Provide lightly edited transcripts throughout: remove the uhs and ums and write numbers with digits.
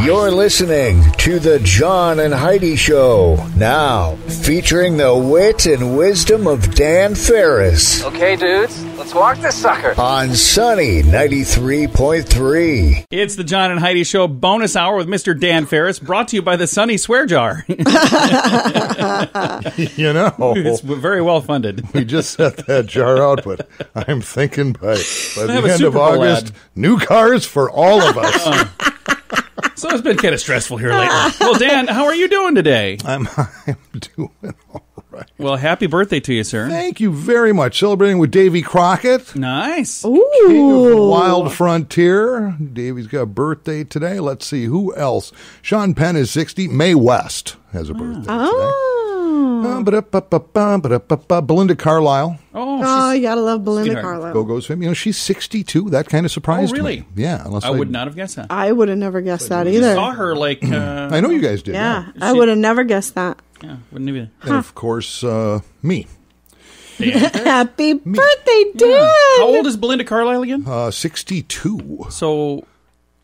You're listening to the John and Heidi Show, now featuring the wit and wisdom of Dan Farris. Okay, dudes, let's walk this sucker. On Sunny 93.3. It's the John and Heidi Show bonus hour with Mr. Dan Farris, brought to you by the Sunny Swear Jar. You know, It's very well funded. we just set that jar out, but I'm thinking by have the a end Super of Bowl August, ad. new cars for all of us. So it's been kind of stressful here lately. Well, Dan, how are you doing today? I'm doing all right. Well, happy birthday to you, sir. Thank you very much. Celebrating with Davy Crockett, Nice. King of the Wild Frontier. Davy's got a birthday today. Let's see, who else? Sean Penn is 60. Mae West has a birthday today. Belinda Carlisle. Oh, You gotta love Belinda Sweetheart. Carlisle. Go-Go's fame. You know, she's 62. That kind of surprised really? me. Yeah. Unless I would not have guessed that. I would have never guessed that I either. saw her like... I know you guys did. Yeah, I would have never guessed that. Yeah, wouldn't even... And of course, me. Happy birthday, Dan! How old is Belinda Carlisle again? 62. So...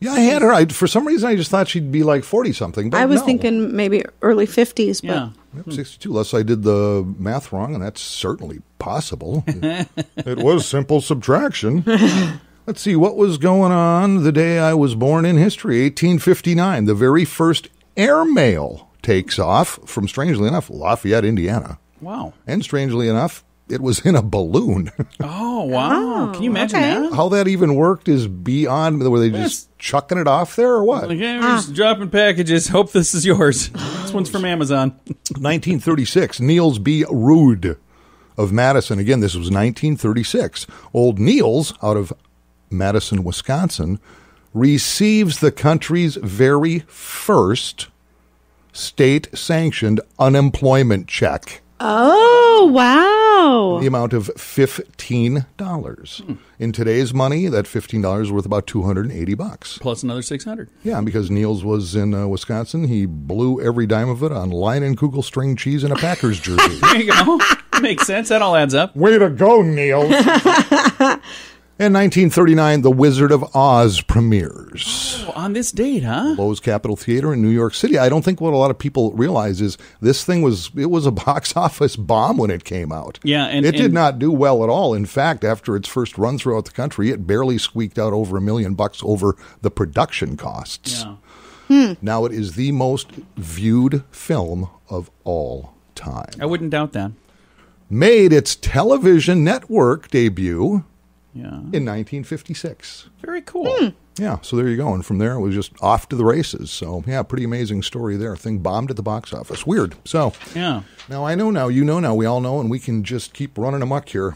Yeah, I had her. For some reason, I just thought she'd be like 40-something. I was thinking maybe early 50s, but Yeah. Yep, 62, unless I did the math wrong, and that's certainly possible. It was simple subtraction. Let's see, what was going on the day I was born in history? 1859, the very first airmail takes off from, strangely enough, Lafayette, Indiana. Wow. And strangely enough, it was in a balloon. Oh, wow. Can you imagine that? How that even worked is beyond. Were they just chucking it off there or what? Like, yeah, we're just dropping packages. Hope this is yours. This one's from Amazon. 1936, Niels B. Rude of Madison. Again, this was 1936. Old Niels, out of Madison, Wisconsin, receives the country's very first state-sanctioned unemployment check. oh, wow. The amount of $15. In today's money, that $15 is worth about $280. Plus another 600. Yeah, because Niels was in Wisconsin, he blew every dime of it on Lion and Kugel string cheese and a Packers jersey. There you go. Makes sense. That all adds up. Way to go, Niels! In 1939, The Wizard of Oz premieres. Oh, on this date, huh? Lowe's Capitol Theater in New York City. I don't think what a lot of people realize is this thing was a box office bomb when it came out. Yeah, and it did not do well at all. In fact, after its first run throughout the country, it barely squeaked out over $1 million over the production costs. Yeah. Now it is the most viewed film of all time. I wouldn't doubt that. Made its television network debut Yeah. in 1956. Very cool. Yeah, so there you go. And from there, it was just off to the races. So, yeah, pretty amazing story there. Thing bombed at the box office. Weird. So, Yeah. now I know now, you know now, we all know, and we can just keep running amok here.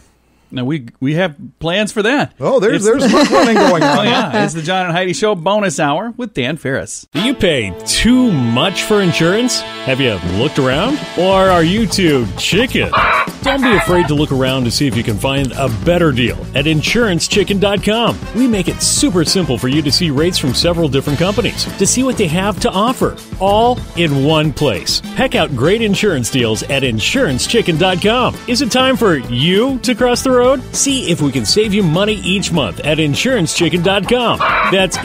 Now, we have plans for that. Oh, there's much running going on. Oh, yeah. It's the John and Heidi Show bonus hour with Dan Farris. Do you pay too much for insurance? Have you looked around? Or are you too chicken? Don't be afraid to look around to see if you can find a better deal at InsuranceChicken.com. We make it super simple for you to see rates from several different companies, to see what they have to offer, all in one place. Peck out great insurance deals at InsuranceChicken.com. Is it time for you to cross the road? See if we can save you money each month at InsuranceChicken.com. That's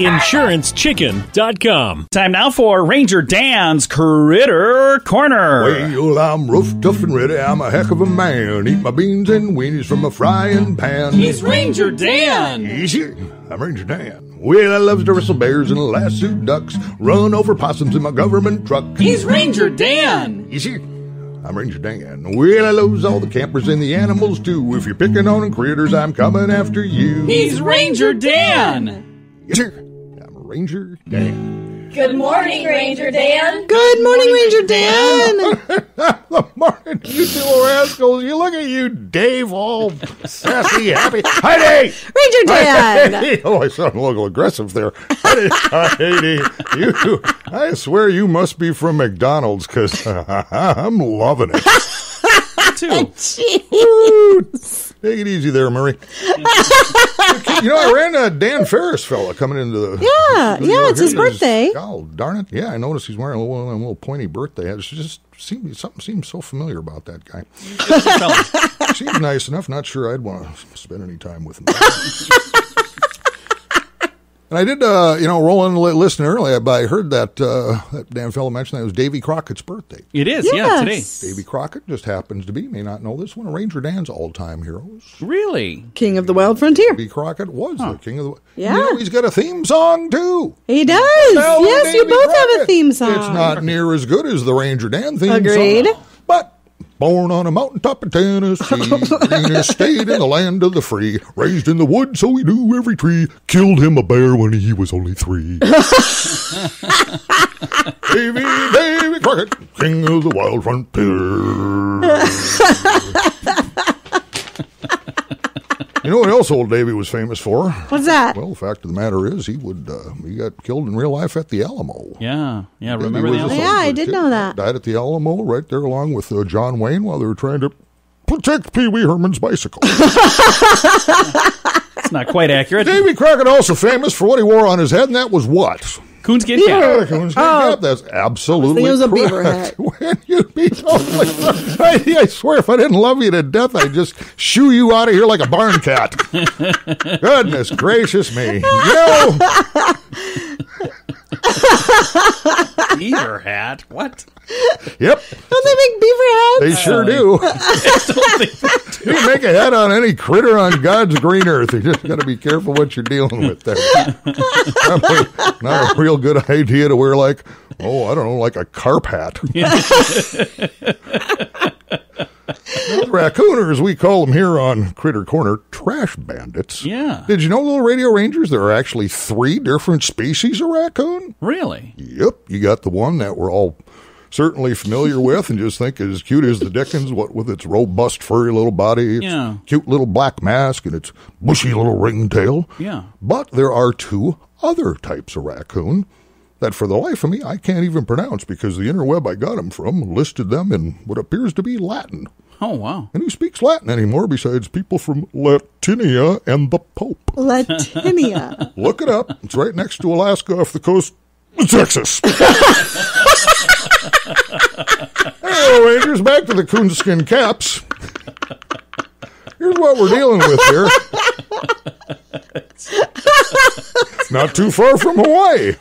InsuranceChicken.com. Time now for Ranger Dan's Critter Corner. Well, I'm rough, tough, and ready. I'm a heck of a man. Eat my beans and weenies from a frying pan. He's Ranger Dan. Easy. I'm Ranger Dan. Well, I loves to wrestle bears and lasso ducks, run over possums in my government truck. He's Ranger Dan. Easy. I'm Ranger Dan. Well, I loves all the campers and the animals too. If you're picking on critters, I'm coming after you. He's Ranger Dan. Yes, sir. I'm Ranger Dan. Good morning, Ranger Dan. Good morning, Ranger Dan. Good morning, you two rascals. You look at you, Dave, all sassy, happy. Heidi! Ranger Dan. Heidi. Oh, I sound a little aggressive there. Heidi, you, I swear you must be from McDonald's because I'm loving it. Too. Jeez. Take it easy there, Murray. You know, I ran a Dan Farris fella coming into the... Yeah, it's his birthday. Oh, darn it. Yeah, I noticed he's wearing a little pointy birthday. It just something seems so familiar about that guy. Seems nice enough. Not sure I'd want to spend any time with him. And I did, rolling listen earlier, but I heard that damn fellow mentioned that it was Davy Crockett's birthday. It is, today. Davy Crockett just happens to be, may not know this, one of Ranger Dan's all-time heroes. Really? King of the Wild Frontier. Davy Crockett was the king of the... Yeah. He's got a theme song, too. He does. Now, Yes, you Davy both have a Crockett. theme song. It's not near as good as the Ranger Dan theme Agreed. song. But... Born on a mountaintop in Tennessee, greenest state in the land of the free. Raised in the woods, so he knew every tree. Killed him a bear when he was only 3. Davy Crockett, king of the wild frontier. You know what else old Davy was famous for? What's that? Well, the fact of the matter is, he got killed in real life at the Alamo. Yeah. Remember the Alamo? Yeah, I did know that. Died at the Alamo, right there along with John Wayne, while they were trying to protect Pee Wee Herman's bicycle. It's not quite accurate. Davy Crockett also famous for what he wore on his head, and that was what? Coonskin cap. Cap. That's absolutely it was a correct. beaver hat. When you be I swear, if I didn't love you to death, I'd just shoo you out of here like a barn cat. Goodness gracious me. Beaver hat? What? Yep. Don't they make beaver hats? They sure do. You can make a head on any critter on God's green earth. You just got to be careful what you're dealing with there. Probably not a real good idea to wear like a carp hat. The raccooners, we call them here on Critter Corner, trash bandits. Yeah. Did you know, little radio rangers, there are actually 3 different species of raccoon? Really? Yep. You got the one that we're all certainly familiar with and just think is cute as the dickens, what with its robust, furry little body, its cute little black mask, and its bushy little ringtail. Yeah. But there are 2 other types of raccoon that for the life of me I can't even pronounce because the interweb I got them from listed them in what appears to be Latin. Oh, wow. And who speaks Latin anymore besides people from Latinia and the Pope? Latinia. Look it up. It's right next to Alaska off the coast of Texas. Hey, Rangers, back to the coonskin caps. Here's what we're dealing with here. It's not too far from Hawaii.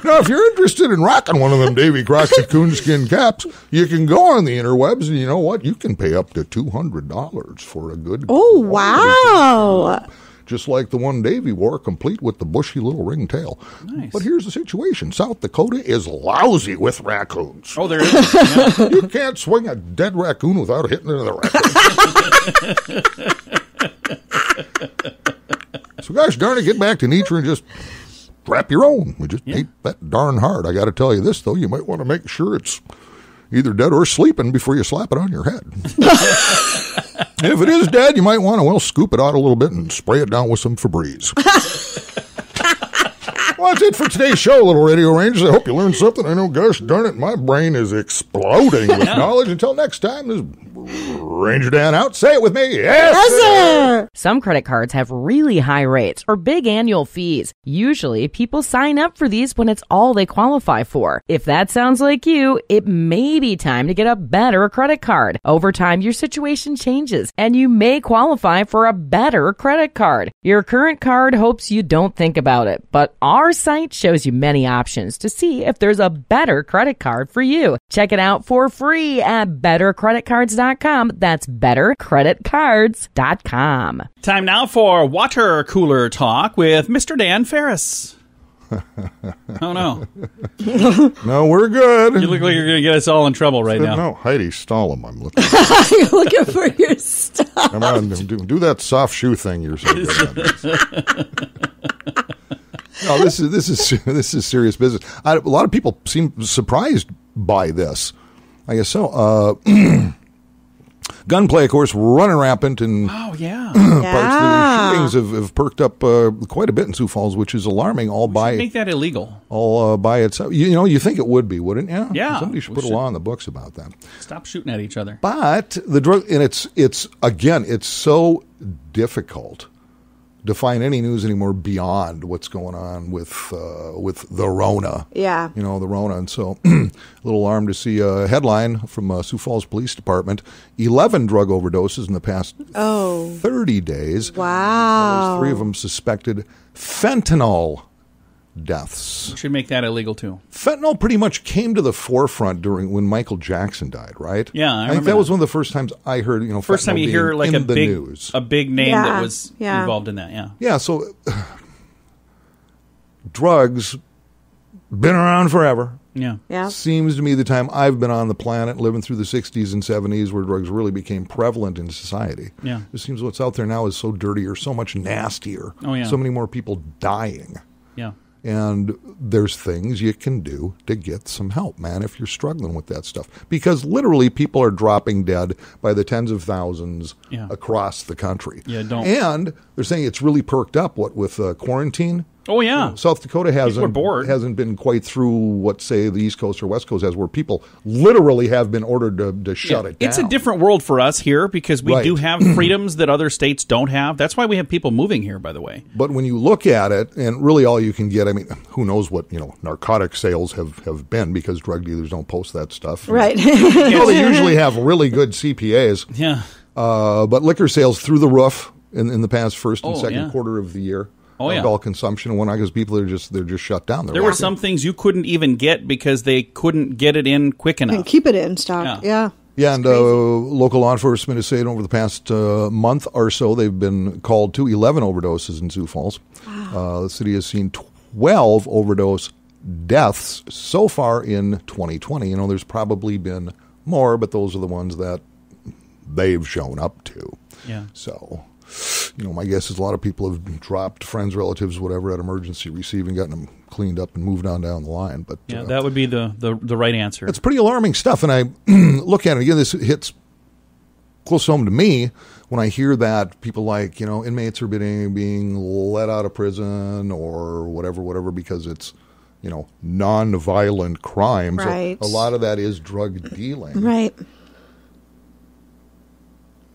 Now, if you're interested in rocking one of them Davy Crockett coonskin caps, you can go on the interwebs, and you know what? You can pay up to $200 for a good... Oh, wow. Just like the one Davy wore, complete with the bushy little ringtail. Nice. But here's the situation. South Dakota is lousy with raccoons. Oh, there is. Yeah. You can't swing a dead raccoon without hitting another raccoon. So gosh darn it, get back to nature and just wrap your own. We just ain't that darn hard. I got to tell you this, though. You might want to make sure it's either dead or sleeping before you slap it on your head. If it is dead, you might want to, scoop it out a little bit and spray it down with some Febreze. Well, that's it for today's show, little radio rangers. I hope you learned something. I know, gosh darn it, my brain is exploding with knowledge. Until next time, this is Ranger Dan out. Say it with me. Yes, sir. Some credit cards have really high rates or big annual fees. Usually, people sign up for these when it's all they qualify for. If that sounds like you, it may be time to get a better credit card. Over time, your situation changes, and you may qualify for a better credit card. Your current card hopes you don't think about it, but our site shows you many options to see if there's a better credit card for you. Check it out for free at bettercreditcards.com. That's bettercreditcards.com. Time now for water cooler talk with Mr. Dan Farris. Oh, no. No, we're good. You look like you're going to get us all in trouble right now. No, Heidi, stall him. I'm looking. You're looking for your stuff. Come on, do that soft shoe thing you're so good at. No, this is serious business. A lot of people seem surprised by this. I guess so. Gunplay, of course, running rampant, and oh yeah, parts of the shootings have perked up quite a bit in Sioux Falls, which is alarming. Make that illegal. All by itself. You think it would be, wouldn't you? Yeah. Somebody should put a law in the books about that. Stop shooting at each other. But the drug, and it's so difficult define any news anymore beyond what's going on with the Rona. Yeah. The Rona. And so a little alarmed to see a headline from Sioux Falls Police Department. 11 drug overdoses in the past 30 days. Wow. 3 of them suspected fentanyl deaths. You should make that illegal, too. Fentanyl pretty much came to the forefront when Michael Jackson died, right? Yeah, I think that was one of the first times I heard, first time you hear like a big news. A big name that was involved in that, yeah. Yeah, so drugs, been around forever. Yeah. Seems to me the time I've been on the planet, living through the 60s and 70s, where drugs really became prevalent in society. Yeah. It seems what's out there now is so dirtier, so much nastier. Oh, yeah. So many more people dying. Yeah. And there's things you can do to get some help, man, if you're struggling with that stuff. Because literally people are dropping dead by the tens of thousands across the country. Yeah, don't. And they're saying it's really perked up, with quarantine. Oh, yeah. South Dakota hasn't been quite through what, say, the East Coast or West Coast has, where people literally have been ordered to shut it down. It's a different world for us here because we do have freedoms that other states don't have. That's why we have people moving here, by the way. But when you look at it, and really all you can get, I mean, who knows what, narcotic sales have been, because drug dealers don't post that stuff. Right. They usually have really good CPAs. Yeah. But liquor sales through the roof in the past first and second quarter of the year. Alcohol consumption and whatnot, because people are just shut down. There were some things you couldn't even get because they couldn't get it in quick enough. And keep it in stock. Yeah. Yeah, and local law enforcement is saying over the past month or so they've been called to 11 overdoses in Sioux Falls. Wow. The city has seen 12 overdose deaths so far in 2020. There's probably been more, but those are the ones that they've shown up to. Yeah. So, my guess is a lot of people have dropped friends, relatives, whatever, at emergency receiving, gotten them cleaned up and moved on down the line. But that would be the right answer. It's pretty alarming stuff, and I look at it again. This hits close home to me when I hear that people like inmates are being let out of prison or whatever because it's non-violent crimes. Right. A lot of that is drug dealing. Right.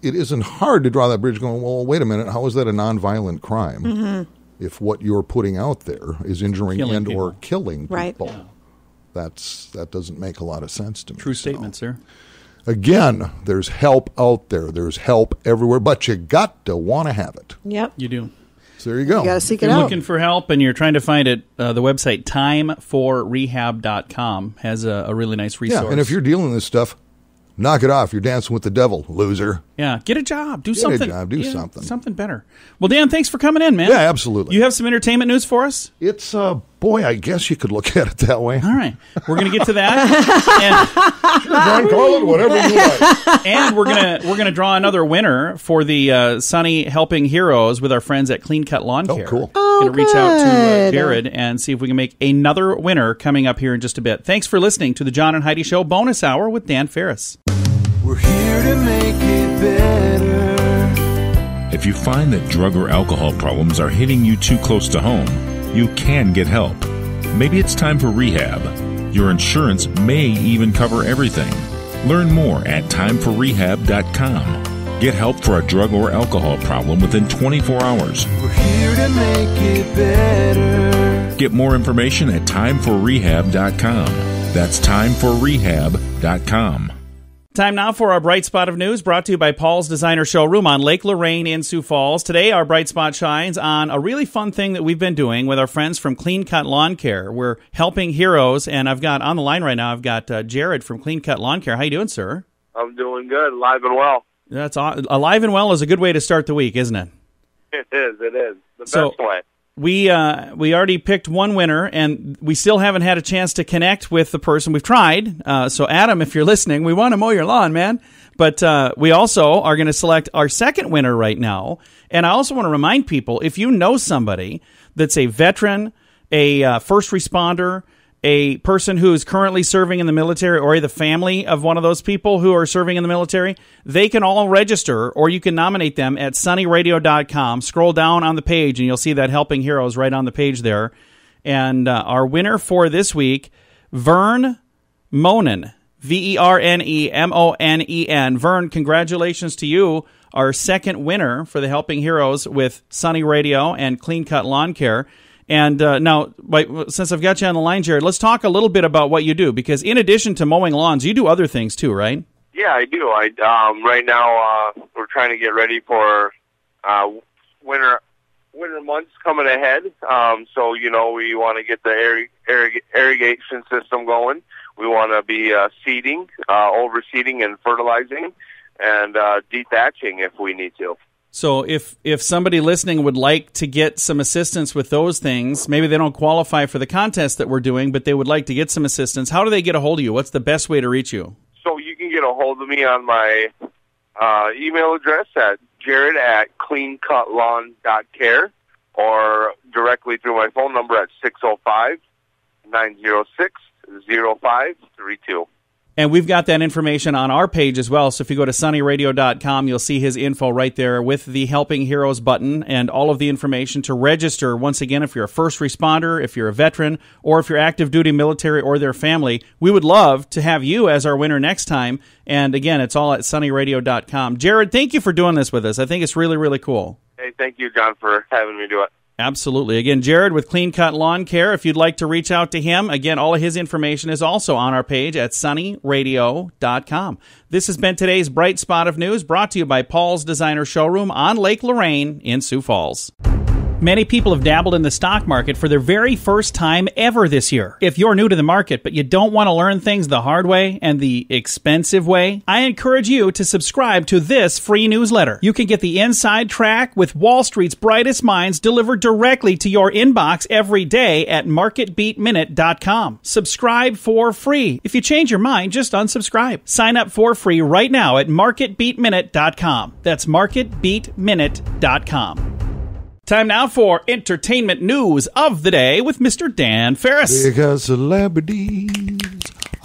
It isn't hard to draw that bridge going, well, wait a minute, how is that a nonviolent crime? Mm-hmm. If what you're putting out there is injuring or killing people. Right. Yeah. That doesn't make a lot of sense to me. True statement, sir. Again, there's help out there. There's help everywhere, but you got to want to have it. Yep. You do. So there you go. You got to seek it out. If you're looking for help and you're trying to find it, the website timeforrehab.com has a really nice resource. Yeah, and if you're dealing with this stuff, knock it off. You're dancing with the devil, loser. Yeah, get a job. Do something. Something. Something better. Well, Dan, thanks for coming in, man. Yeah, absolutely. You have some entertainment news for us? It's, boy, I guess you could look at it that way. All right. We're going to get to that. Sure, John, call it whatever you like. And we're gonna draw another winner for the Sunny Helping Heroes with our friends at Clean Cut Lawn Care. Oh, cool. Going to reach out to Jared and see if we can make another winner coming up here in just a bit. Thanks for listening to the John and Heidi Show Bonus Hour with Dan Farris. We're here to make it better. If you find that drug or alcohol problems are hitting you too close to home, you can get help. Maybe it's time for rehab. Your insurance may even cover everything. Learn more at timeforrehab.com. Get help for a drug or alcohol problem within 24 hours. We're here to make it better. Get more information at timeforrehab.com. That's timeforrehab.com. Time now for our Bright Spot of News, brought to you by Paul's Designer Showroom on Lake Lorraine in Sioux Falls. Today, our Bright Spot shines on a really fun thing that we've been doing with our friends from Clean Cut Lawn Care. We're helping heroes, and I've got on the line right now, I've got Jared from Clean Cut Lawn Care. How you doing, sir? I'm doing good, alive and well. That's alive and well is a good way to start the week, isn't it? It is. The best way. We already picked one winner, and we still haven't had a chance to connect with the person. We've tried. So, Adam, if you're listening, we want to mow your lawn, man. But we also are going to select our second winner right now. And I also want to remind people, if you know somebody that's a veteran, a first responder, a person who is currently serving in the military, or the family of one of those people who are serving in the military, they can all register, or you can nominate them at sunnyradio.com. Scroll down on the page, and you'll see that Helping Heroes right on the page there. And our winner for this week, Vern Monen, VERNEMONEN. Vern, congratulations to you our second winner for the Helping Heroes with Sunny Radio and Clean Cut Lawn Care. And now, since I've got you on the line, Jared, let's talk a little bit about what you do, because in addition to mowing lawns, you do other things too, right? Yeah, I do. Right now we're trying to get ready for winter months coming ahead. So, we want to get the irrigation system going. We want to be seeding, overseeding and fertilizing, and dethatching if we need to. So if somebody listening would like to get some assistance with those things, maybe they don't qualify for the contest that we're doing, but they would like to get some assistance, how do they get a hold of you? What's the best way to reach you? So you can get a hold of me on my email address at jared@cleancutlawn.care or directly through my phone number at 605-906-0532. And we've got that information on our page as well. So if you go to sunnyradio.com, you'll see his info right there with the Helping Heroes button and all of the information to register. Once again, if you're a first responder, if you're a veteran, or if you're active duty military or their family, we would love to have you as our winner next time. And again, it's all at sunnyradio.com. Jared, thank you for doing this with us. I think it's really, really cool. Hey, thank you, John, for having me do it. Absolutely. Again, Jared with Clean Cut Lawn Care. If you'd like to reach out to him, again, all of his information is also on our page at sunnyradio.com. This has been today's Bright Spot of News, brought to you by Paul's Designer Showroom on Lake Lorraine in Sioux Falls. Many people have dabbled in the stock market for their very first time ever this year. If you're new to the market, but you don't want to learn things the hard way and the expensive way, I encourage you to subscribe to this free newsletter. You can get the inside track with Wall Street's brightest minds delivered directly to your inbox every day at marketbeatminute.com. Subscribe for free. If you change your mind, just unsubscribe. Sign up for free right now at marketbeatminute.com. That's marketbeatminute.com. Time now for entertainment news of the day with Mr. Dan Farris. Because celebrities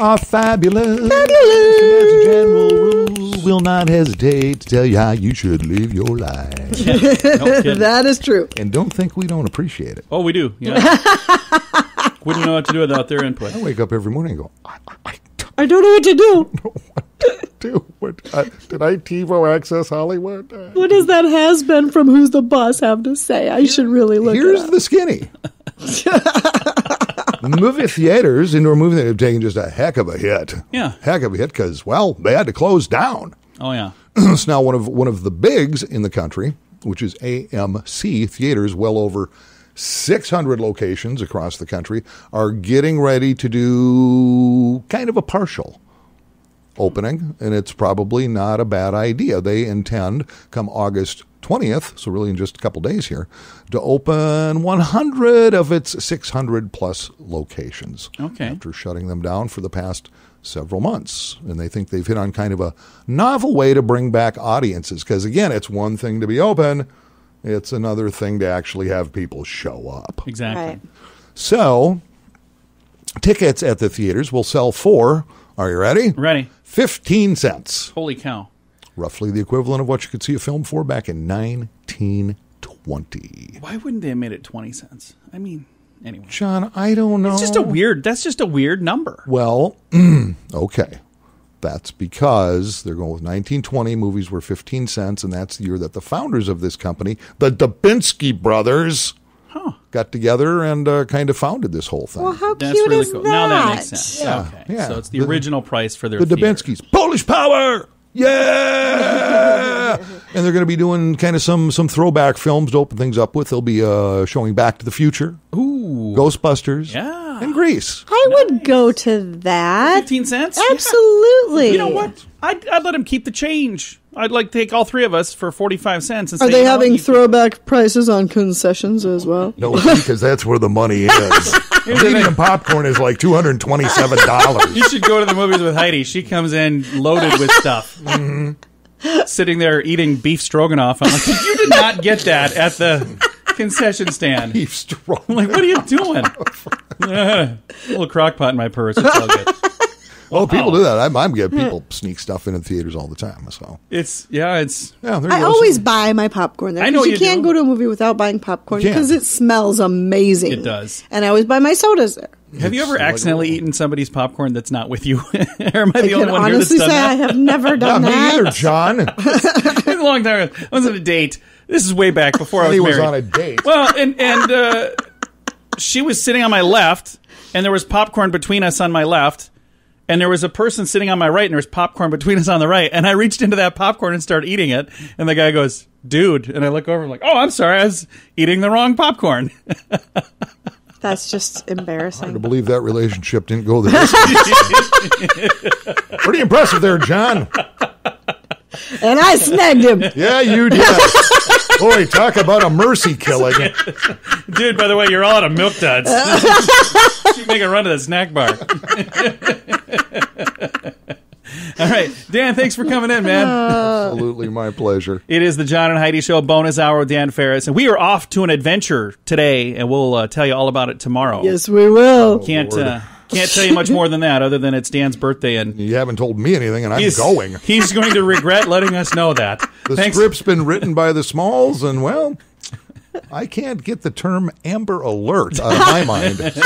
are fabulous. As a general rule, will not hesitate to tell you how you should live your life. That is true. And don't think we don't appreciate it. Oh, we do. Yeah. Wouldn't know what to do without their input. I wake up every morning and go, I don't know what to do. Did I TiVo Access Hollywood? What does that has-been from Who's the Boss have to say? I should really look Here's it up. the skinny. Movie theaters, indoor movie theaters, have taken just a heck of a hit. Yeah. Heck of a hit because, well, they had to close down. Oh, yeah. It's now one of the bigs in the country, which is AMC Theaters, well over 600 locations across the country, are getting ready to do kind of a partial opening, and it's probably not a bad idea. They intend, come August 20th, so really in just a couple days here, to open 100 of its 600-plus locations. Okay. After shutting them down for the past several months. And they think they've hit on kind of a novel way to bring back audiences, because, again, it's one thing to be open, it's another thing to actually have people show up. Exactly. Right. So, tickets at the theaters will sell for, are you ready? Ready. 15 cents. Holy cow. Roughly the equivalent of what you could see a film for back in 1920. Why wouldn't they have made it 20 cents? I mean, anyway. John, I don't know. That's just a weird number. Well, okay. That's because they're going with 1920. Movies were 15 cents, and that's the year that the founders of this company, the Dubinsky brothers, got together and kind of founded this whole thing. Well, how That's cute really is cool. that? Now that makes sense. Yeah. Okay. Yeah. So it's the original price for their The theater. Dubinskys. Polish power! Yeah! And they're going to be doing kind of some throwback films to open things up with. They'll be showing Back to the Future, Yeah. Ghostbusters, and Grease. I would go to that. 15 cents? Absolutely. You know what? I'd let them keep the change. I'd like to take all three of us for 45 cents. And Are say, they you know having what, throwback prices on concessions as well? No, because that's where the money is. Medium popcorn is like $227. You should go to the movies with Heidi. She comes in loaded with stuff. Sitting there eating beef stroganoff. I'm like, you did not get that at the concession stand. Beef stroganoff. I'm like, what are you doing? A little crock pot in my purse. It's all good. Well, people do that. I'm getting people sneak stuff into theaters all the time. So There you I go. always buy my popcorn there. I know 'cause you you can't do. go to a movie without buying popcorn You can't. because it smells amazing. It does. And I always buy my sodas there. Have you ever accidentally eaten somebody's popcorn that's not with you? Or am I the I only can one here that's honestly done say that? I have never done Not that. me either, John. It was a long time ago. I was on a date. This is way back before I was He married. was on a date. Well, and she was sitting on my left, and there was popcorn between us on my left, and there was a person sitting on my right, and there was popcorn between us on the right, and I reached into that popcorn and started eating it, and the guy goes, "Dude," and I look over and I'm like, "Oh, I'm sorry, I was eating the wrong popcorn." That's just embarrassing. Hard to believe that relationship didn't go there. Pretty impressive there, John. And I snagged him. Yeah, you did. Boy, talk about a mercy killing. Dude, by the way, you're all out of Milk Duds. You make a run to the snack bar. All right. Dan, thanks for coming in, man. Absolutely my pleasure. It is the John and Heidi Show bonus hour with Dan Farris. And we are off to an adventure today, and we'll tell you all about it tomorrow. Yes, we will. Can't tell you much more than that, other than it's Dan's birthday. And you haven't told me anything, and I'm going. He's going to regret letting us know that. The script's been written by the Smalls, and, well, I can't get the term Amber Alert out of my mind. So.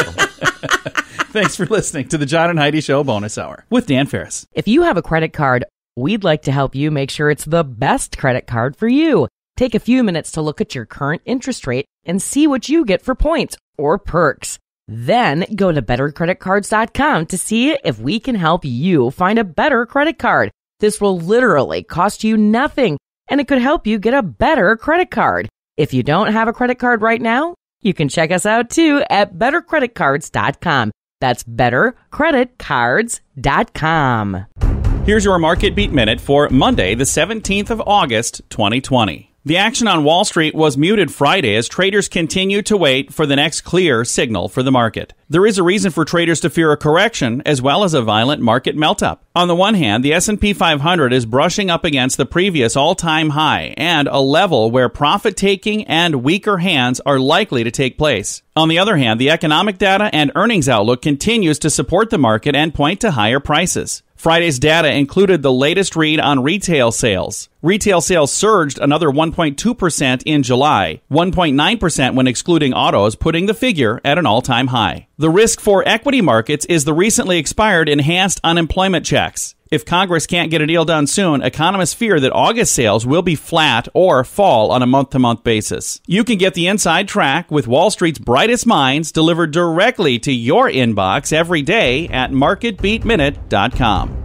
Thanks for listening to the John and Heidi Show bonus hour with Dan Farris. If you have a credit card, we'd like to help you make sure it's the best credit card for you. Take a few minutes to look at your current interest rate and see what you get for points or perks. Then go to bettercreditcards.com to see if we can help you find a better credit card. This will literally cost you nothing, and it could help you get a better credit card. If you don't have a credit card right now, you can check us out too at bettercreditcards.com. That's bettercreditcards.com. Here's your Market Beat Minute for Monday, the 17th of August, 2020. The action on Wall Street was muted Friday as traders continue to wait for the next clear signal for the market. There is a reason for traders to fear a correction as well as a violent market melt-up. On the one hand, the S&P 500 is brushing up against the previous all-time high and a level where profit-taking and weaker hands are likely to take place. On the other hand, the economic data and earnings outlook continues to support the market and point to higher prices. Friday's data included the latest read on retail sales. Retail sales surged another 1.2% in July, 1.9% when excluding autos, putting the figure at an all-time high. The risk for equity markets is the recently expired enhanced unemployment checks. If Congress can't get a deal done soon, economists fear that August sales will be flat or fall on a month-to-month basis. You can get the inside track with Wall Street's brightest minds delivered directly to your inbox every day at marketbeatminute.com.